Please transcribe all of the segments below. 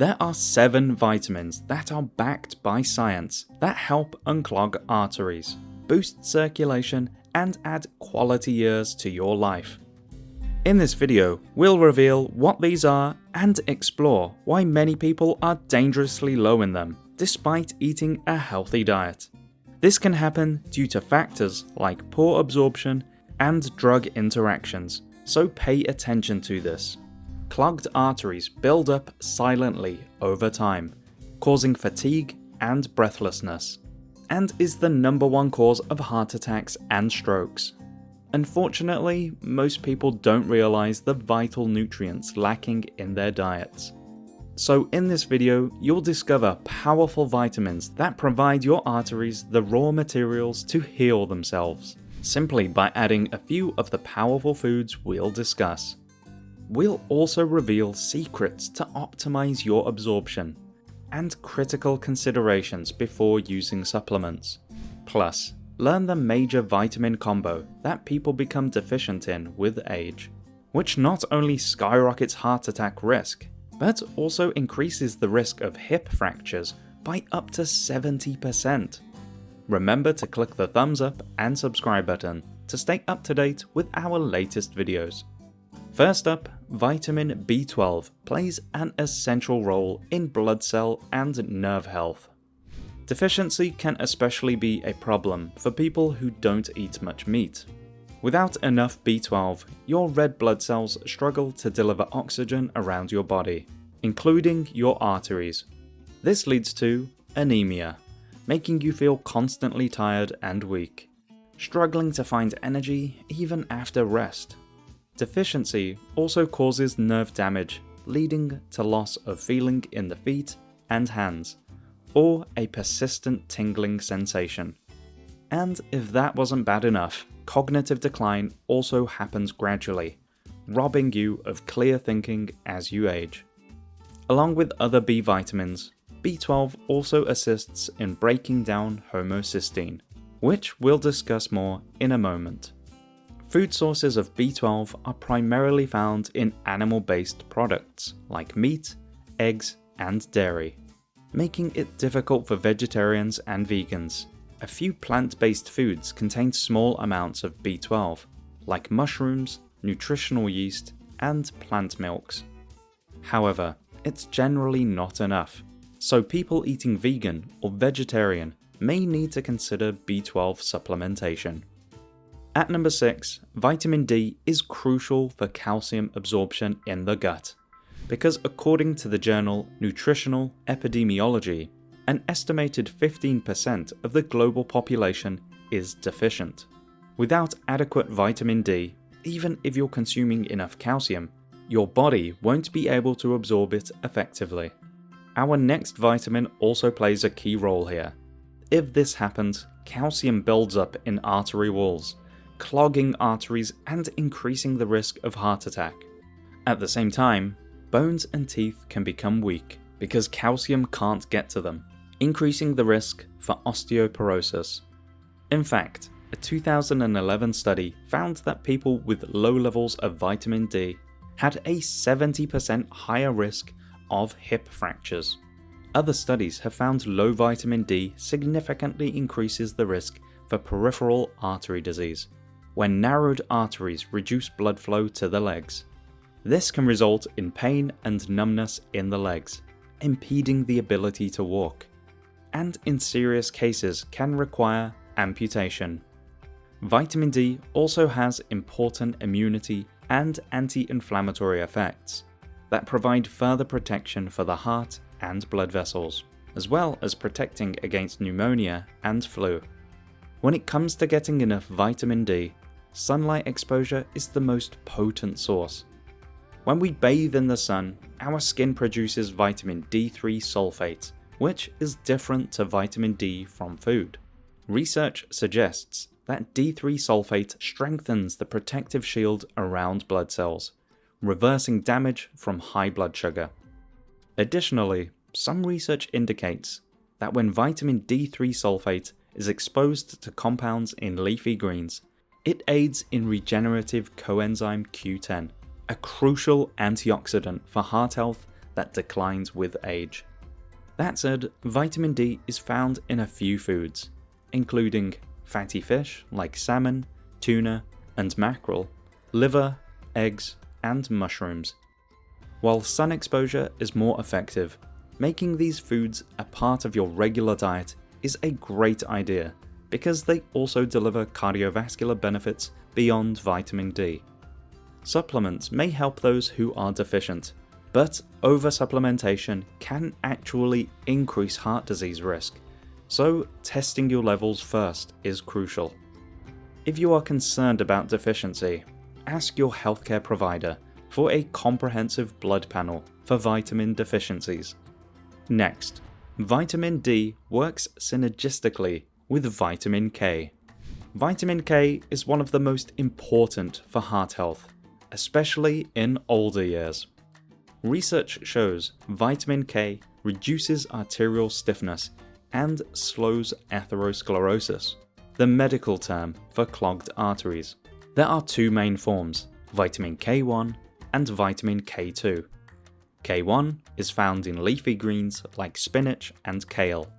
There are 7 vitamins that are backed by science that help unclog arteries, boost circulation, and add quality years to your life. In this video, we'll reveal what these are and explore why many people are dangerously low in them, despite eating a healthy diet. This can happen due to factors like poor absorption and drug interactions, so pay attention to this. Clogged arteries build up silently over time, causing fatigue and breathlessness, and is the #1 cause of heart attacks and strokes. Unfortunately, most people don't realize the vital nutrients lacking in their diets. So in this video, you'll discover powerful vitamins that provide your arteries the raw materials to heal themselves, simply by adding a few of the powerful foods we'll discuss. We'll also reveal secrets to optimize your absorption and critical considerations before using supplements. Plus, learn the major vitamin combo that people become deficient in with age, which not only skyrockets heart attack risk, but also increases the risk of hip fractures by up to 70%. Remember to click the thumbs up and subscribe button to stay up to date with our latest videos. First up, vitamin B12 plays an essential role in blood cell and nerve health. Deficiency can especially be a problem for people who don't eat much meat. Without enough B12, your red blood cells struggle to deliver oxygen around your body, including your arteries. This leads to anemia, making you feel constantly tired and weak, struggling to find energy even after rest. Deficiency also causes nerve damage, leading to loss of feeling in the feet and hands, or a persistent tingling sensation. And if that wasn't bad enough, cognitive decline also happens gradually, robbing you of clear thinking as you age. Along with other B vitamins, B12 also assists in breaking down homocysteine, which we'll discuss more in a moment. Food sources of B12 are primarily found in animal-based products like meat, eggs, and dairy, making it difficult for vegetarians and vegans. A few plant-based foods contain small amounts of B12, like mushrooms, nutritional yeast, and plant milks. However, it's generally not enough, so people eating vegan or vegetarian may need to consider B12 supplementation. At number 6, vitamin D is crucial for calcium absorption in the gut, because according to the journal Nutritional Epidemiology, an estimated 15% of the global population is deficient. Without adequate vitamin D, even if you're consuming enough calcium, your body won't be able to absorb it effectively. Our next vitamin also plays a key role here. If this happens, calcium builds up in artery walls, clogging arteries and increasing the risk of heart attack. At the same time, bones and teeth can become weak because calcium can't get to them, increasing the risk for osteoporosis. In fact, a 2011 study found that people with low levels of vitamin D had a 70% higher risk of hip fractures. Other studies have found low vitamin D significantly increases the risk for peripheral artery disease, when narrowed arteries reduce blood flow to the legs. This can result in pain and numbness in the legs, impeding the ability to walk, and in serious cases can require amputation. Vitamin D also has important immunity and anti-inflammatory effects that provide further protection for the heart and blood vessels, as well as protecting against pneumonia and flu. When it comes to getting enough vitamin D, sunlight exposure is the most potent source. When we bathe in the sun, our skin produces vitamin D3 sulfate, which is different to vitamin D from food. Research suggests that D3 sulfate strengthens the protective shield around blood cells, reversing damage from high blood sugar. Additionally, some research indicates that when vitamin D3 sulfate is exposed to compounds in leafy greens, it aids in regenerative coenzyme Q10, a crucial antioxidant for heart health that declines with age. That said, vitamin D is found in a few foods, including fatty fish like salmon, tuna, and mackerel, liver, eggs, and mushrooms. While sun exposure is more effective, making these foods a part of your regular diet is a great idea because they also deliver cardiovascular benefits beyond vitamin D. Supplements may help those who are deficient, but oversupplementation can actually increase heart disease risk, so testing your levels first is crucial. If you are concerned about deficiency, ask your healthcare provider for a comprehensive blood panel for vitamin deficiencies. Next, vitamin D works synergistically with vitamin K. Vitamin K is one of the most important for heart health, especially in older years. Research shows vitamin K reduces arterial stiffness and slows atherosclerosis, the medical term for clogged arteries. There are two main forms, vitamin K1 and vitamin K2. K1 is found in leafy greens like spinach and kale.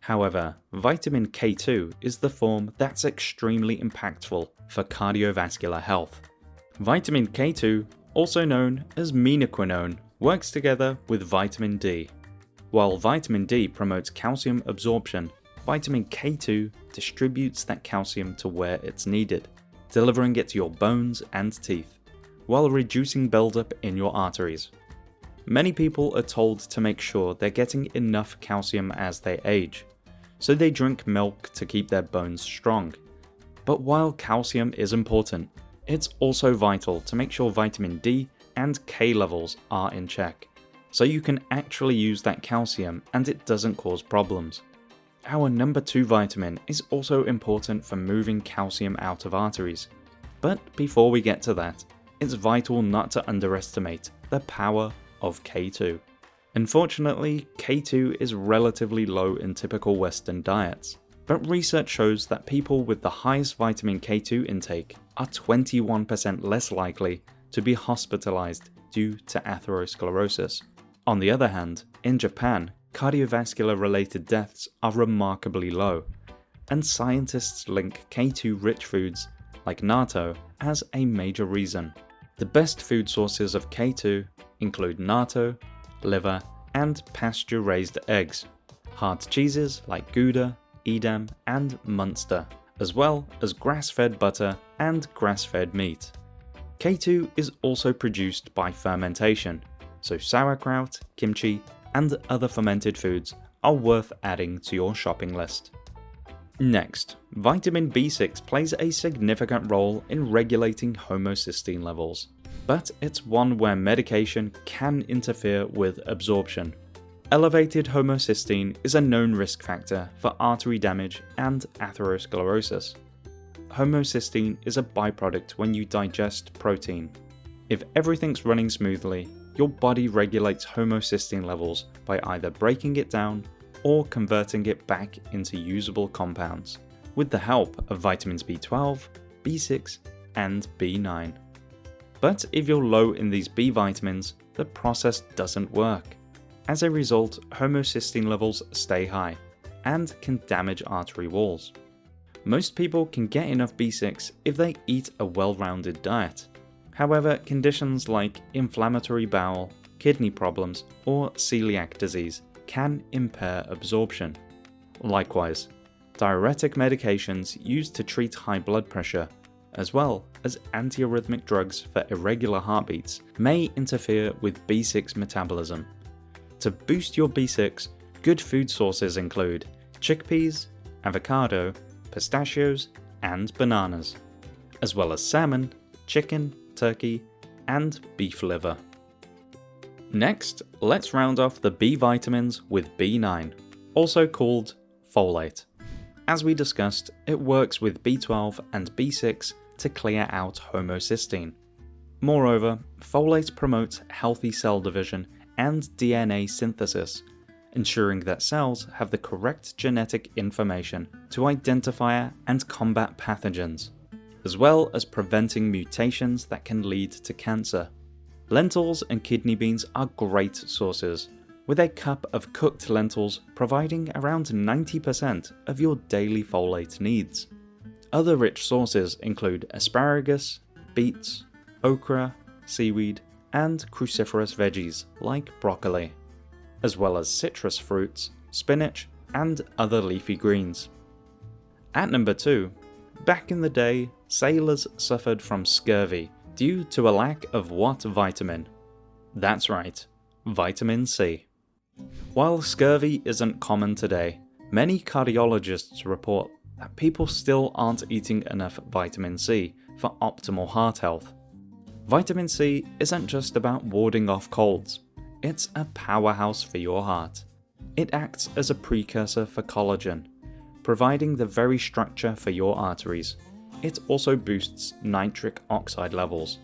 However, vitamin K2 is the form that's extremely impactful for cardiovascular health. Vitamin K2, also known as menaquinone, works together with vitamin D. While vitamin D promotes calcium absorption, vitamin K2 distributes that calcium to where it's needed, delivering it to your bones and teeth, while reducing buildup in your arteries. Many people are told to make sure they're getting enough calcium as they age, so they drink milk to keep their bones strong. But while calcium is important, it's also vital to make sure vitamin D and K levels are in check, so you can actually use that calcium and it doesn't cause problems. Our number 2 vitamin is also important for moving calcium out of arteries. But before we get to that, it's vital not to underestimate the power of K2. Unfortunately, K2 is relatively low in typical Western diets, but research shows that people with the highest vitamin K2 intake are 21% less likely to be hospitalized due to atherosclerosis. On the other hand, in Japan, cardiovascular-related deaths are remarkably low, and scientists link K2-rich foods like natto as a major reason. The best food sources of K2 include natto, liver, and pasture-raised eggs, hard cheeses like Gouda, Edam, and Munster, as well as grass-fed butter and grass-fed meat. K2 is also produced by fermentation, so sauerkraut, kimchi, and other fermented foods are worth adding to your shopping list. Next, vitamin B6 plays a significant role in regulating homocysteine levels, but it's one where medication can interfere with absorption. Elevated homocysteine is a known risk factor for artery damage and atherosclerosis. Homocysteine is a byproduct when you digest protein. If everything's running smoothly, your body regulates homocysteine levels by either breaking it down or converting it back into usable compounds, with the help of vitamins B12, B6, and B9. But if you're low in these B vitamins, the process doesn't work. As a result, homocysteine levels stay high and can damage artery walls. Most people can get enough B6 if they eat a well-rounded diet. However, conditions like inflammatory bowel, kidney problems, or celiac disease can impair absorption. Likewise, diuretic medications used to treat high blood pressure, as well as antiarrhythmic drugs for irregular heartbeats, may interfere with B6 metabolism. To boost your B6, good food sources include chickpeas, avocado, pistachios, and bananas, as well as salmon, chicken, turkey, and beef liver. Next, let's round off the B vitamins with B9, also called folate. As we discussed, it works with B12 and B6 to clear out homocysteine. Moreover, folate promotes healthy cell division and DNA synthesis, ensuring that cells have the correct genetic information to identify and combat pathogens, as well as preventing mutations that can lead to cancer. Lentils and kidney beans are great sources, with a cup of cooked lentils providing around 90% of your daily folate needs. Other rich sources include asparagus, beets, okra, seaweed, and cruciferous veggies like broccoli, as well as citrus fruits, spinach, and other leafy greens. At number 2, back in the day, sailors suffered from scurvy due to a lack of what vitamin? That's right, vitamin C. While scurvy isn't common today, many cardiologists report that people still aren't eating enough vitamin C for optimal heart health. Vitamin C isn't just about warding off colds, it's a powerhouse for your heart. It acts as a precursor for collagen, providing the very structure for your arteries. It also boosts nitric oxide levels.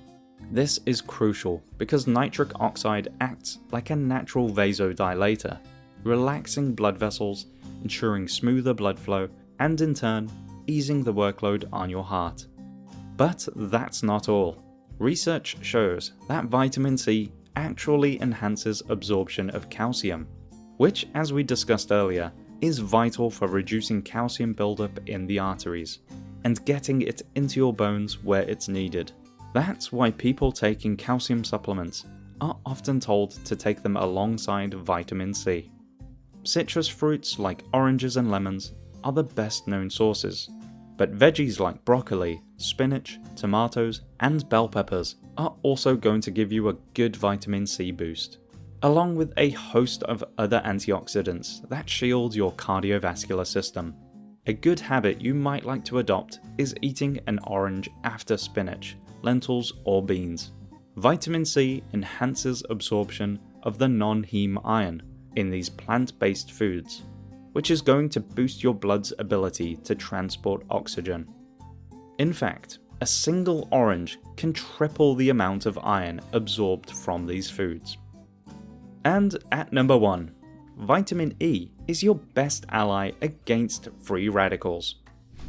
This is crucial because nitric oxide acts like a natural vasodilator, relaxing blood vessels, ensuring smoother blood flow, and in turn, easing the workload on your heart. But that's not all. Research shows that vitamin C actually enhances absorption of calcium, which, as we discussed earlier, is vital for reducing calcium buildup in the arteries and getting it into your bones where it's needed. That's why people taking calcium supplements are often told to take them alongside vitamin C. Citrus fruits like oranges and lemons are the best known sources, but veggies like broccoli, spinach, tomatoes, and bell peppers are also going to give you a good vitamin C boost, along with a host of other antioxidants that shield your cardiovascular system. A good habit you might like to adopt is eating an orange after spinach, lentils, or beans. Vitamin C enhances absorption of the non-heme iron in these plant-based foods, which is going to boost your blood's ability to transport oxygen. In fact, a single orange can triple the amount of iron absorbed from these foods. And at number 1, vitamin E is your best ally against free radicals.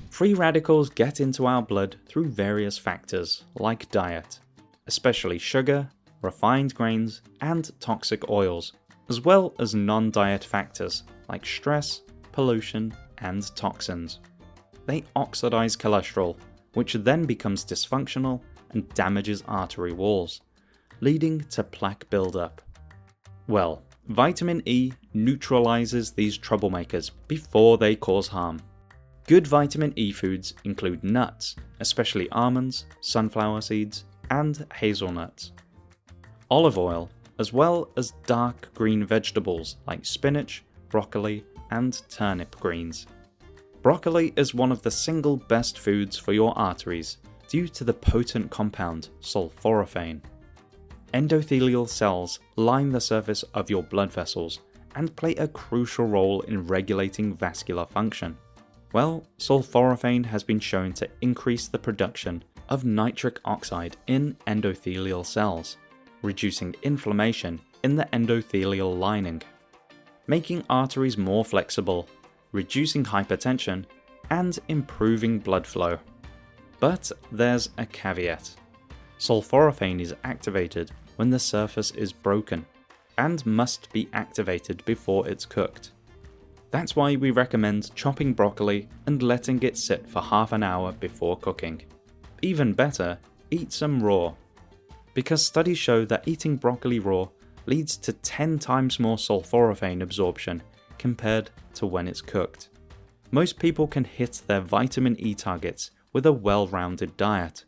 Free radicals get into our blood through various factors like diet, especially sugar, refined grains, and toxic oils, as well as non-diet factors like stress, pollution, and toxins. They oxidize cholesterol, which then becomes dysfunctional and damages artery walls, leading to plaque buildup. Well, vitamin E neutralizes these troublemakers before they cause harm. Good vitamin E foods include nuts, especially almonds, sunflower seeds, and hazelnuts, olive oil, as well as dark green vegetables like spinach, broccoli, and turnip greens. Broccoli is one of the single best foods for your arteries due to the potent compound sulforaphane. Endothelial cells line the surface of your blood vessels and play a crucial role in regulating vascular function. Well, sulforaphane has been shown to increase the production of nitric oxide in endothelial cells, reducing inflammation in the endothelial lining, making arteries more flexible, reducing hypertension, and improving blood flow. But there's a caveat. Sulforaphane is activated when the surface is broken, and must be activated before it's cooked. That's why we recommend chopping broccoli and letting it sit for half an hour before cooking. Even better, eat some raw, because studies show that eating broccoli raw leads to 10 times more sulforaphane absorption compared to when it's cooked. Most people can hit their vitamin E targets with a well-rounded diet.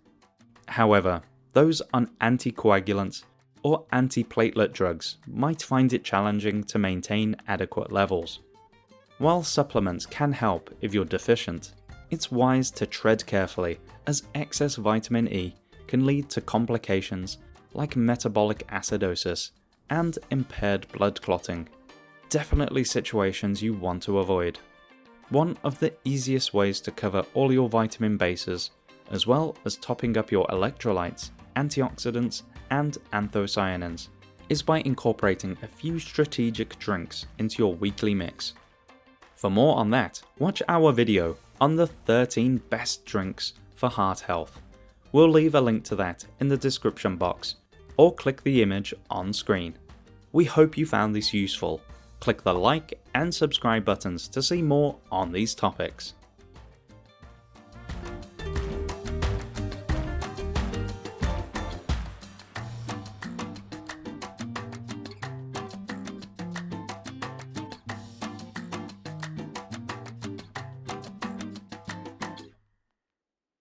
However, those on anticoagulants or antiplatelet drugs might find it challenging to maintain adequate levels. While supplements can help if you're deficient, it's wise to tread carefully as excess vitamin E can lead to complications like metabolic acidosis and impaired blood clotting. Definitely situations you want to avoid. One of the easiest ways to cover all your vitamin bases, as well as topping up your electrolytes, antioxidants, and anthocyanins, is by incorporating a few strategic drinks into your weekly mix. For more on that, watch our video on the 13 best drinks for heart health. We'll leave a link to that in the description box, or click the image on screen. We hope you found this useful. Click the like and subscribe buttons to see more on these topics.